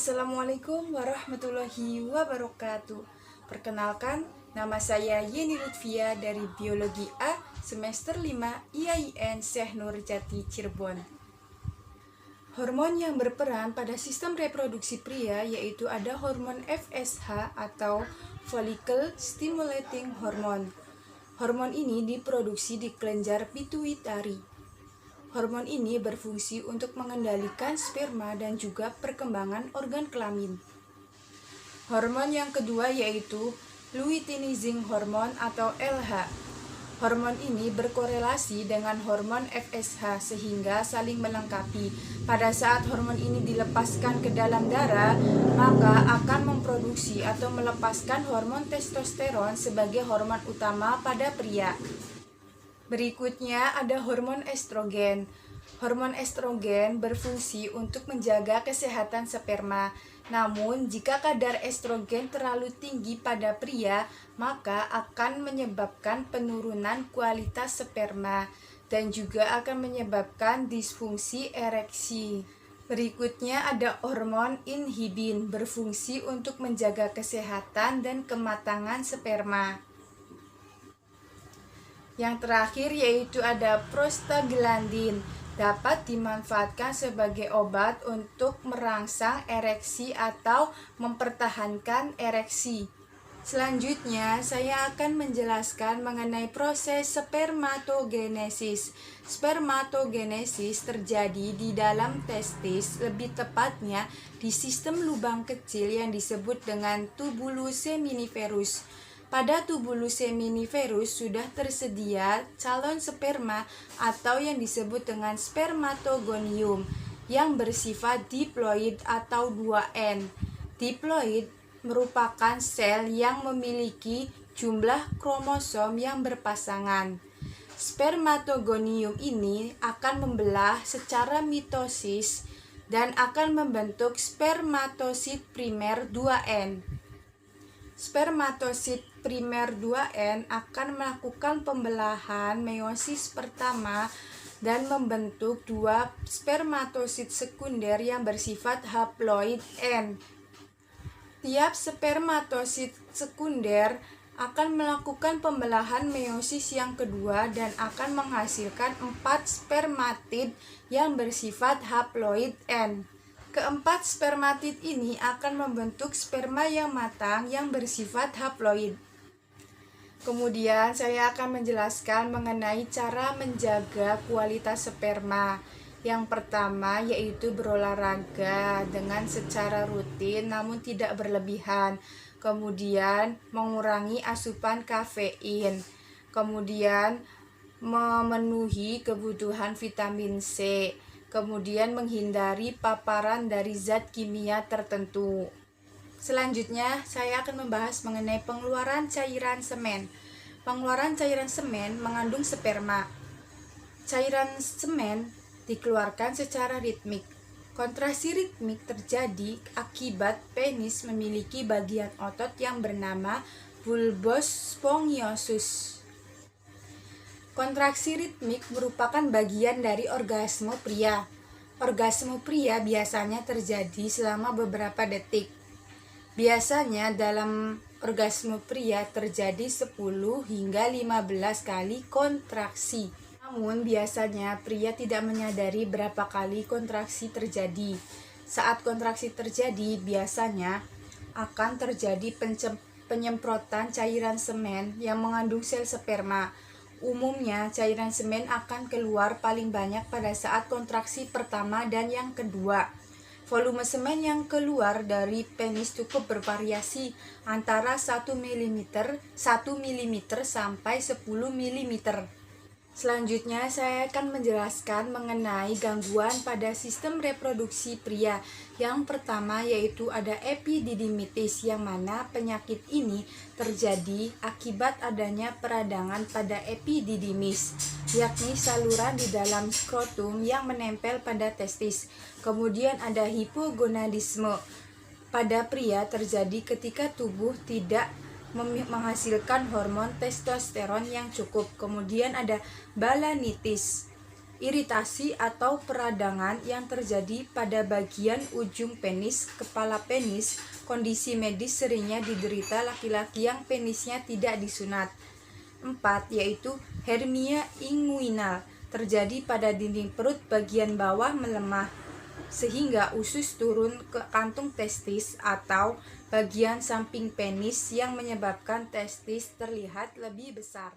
Assalamualaikum warahmatullahi wabarakatuh. Perkenalkan, nama saya Yeni Lutfia dari Biologi A semester 5 IAIN Syekh Nurjati Cirebon. Hormon yang berperan pada sistem reproduksi pria yaitu ada hormon FSH atau Follicle Stimulating Hormone. Hormon ini diproduksi di kelenjar pituitari. Hormon ini berfungsi untuk mengendalikan sperma dan juga perkembangan organ kelamin. Hormon yang kedua yaitu luteinizing hormone atau LH. Hormon ini berkorelasi dengan hormon FSH sehingga saling melengkapi. Pada saat hormon ini dilepaskan ke dalam darah, maka akan memproduksi atau melepaskan hormon testosteron sebagai hormon utama pada pria. Berikutnya ada hormon estrogen. Hormon estrogen berfungsi untuk menjaga kesehatan sperma. Namun, jika kadar estrogen terlalu tinggi pada pria, maka akan menyebabkan penurunan kualitas sperma dan juga akan menyebabkan disfungsi ereksi. Berikutnya ada hormon inhibin, berfungsi untuk menjaga kesehatan dan kematangan sperma. Yang terakhir yaitu ada prostaglandin, dapat dimanfaatkan sebagai obat untuk merangsang ereksi atau mempertahankan ereksi. Selanjutnya, saya akan menjelaskan mengenai proses spermatogenesis. Spermatogenesis terjadi di dalam testis, lebih tepatnya di sistem lubang kecil yang disebut dengan tubulus seminiferus. Pada tubulus seminiferus sudah tersedia calon sperma atau yang disebut dengan spermatogonium yang bersifat diploid atau 2N. Diploid merupakan sel yang memiliki jumlah kromosom yang berpasangan. Spermatogonium ini akan membelah secara mitosis dan akan membentuk spermatosit primer 2N. Spermatosit primer 2N akan melakukan pembelahan meiosis pertama dan membentuk dua spermatosit sekunder yang bersifat haploid N. Tiap spermatosit sekunder akan melakukan pembelahan meiosis yang kedua dan akan menghasilkan 4 spermatid yang bersifat haploid N. Keempat spermatid ini akan membentuk sperma yang matang yang bersifat haploid. Kemudian saya akan menjelaskan mengenai cara menjaga kualitas sperma. Yang pertama yaitu berolahraga dengan secara rutin namun tidak berlebihan. Kemudian mengurangi asupan kafein. Kemudian memenuhi kebutuhan vitamin C. Kemudian menghindari paparan dari zat kimia tertentu. Selanjutnya, saya akan membahas mengenai pengeluaran cairan semen. Pengeluaran cairan semen mengandung sperma. Cairan semen dikeluarkan secara ritmik. Kontraksi ritmik terjadi akibat penis memiliki bagian otot yang bernama bulbus spongiosus. Kontraksi ritmik merupakan bagian dari orgasme pria. Orgasme pria biasanya terjadi selama beberapa detik. Biasanya dalam orgasme pria terjadi 10 hingga 15 kali kontraksi. Namun biasanya pria tidak menyadari berapa kali kontraksi terjadi. Saat kontraksi terjadi biasanya akan terjadi penyemprotan cairan semen yang mengandung sel sperma. Umumnya, cairan semen akan keluar paling banyak pada saat kontraksi pertama dan yang kedua. Volume semen yang keluar dari penis cukup bervariasi antara 1 mm sampai 10 mm. Selanjutnya, saya akan menjelaskan mengenai gangguan pada sistem reproduksi pria. Yang pertama yaitu ada epididymitis, yang mana penyakit ini terjadi akibat adanya peradangan pada epididymis, yakni saluran di dalam skrotum yang menempel pada testis. Kemudian ada hipogonadisme. Pada pria terjadi ketika tubuh tidak menghasilkan hormon testosteron yang cukup. Kemudian ada balanitis. Iritasi atau peradangan yang terjadi pada bagian ujung penis, kepala penis. Kondisi medis seringnya diderita laki-laki yang penisnya tidak disunat. 4. Yaitu hernia inguinal, terjadi pada dinding perut bagian bawah melemah sehingga usus turun ke kantung testis atau bagian samping penis yang menyebabkan testis terlihat lebih besar.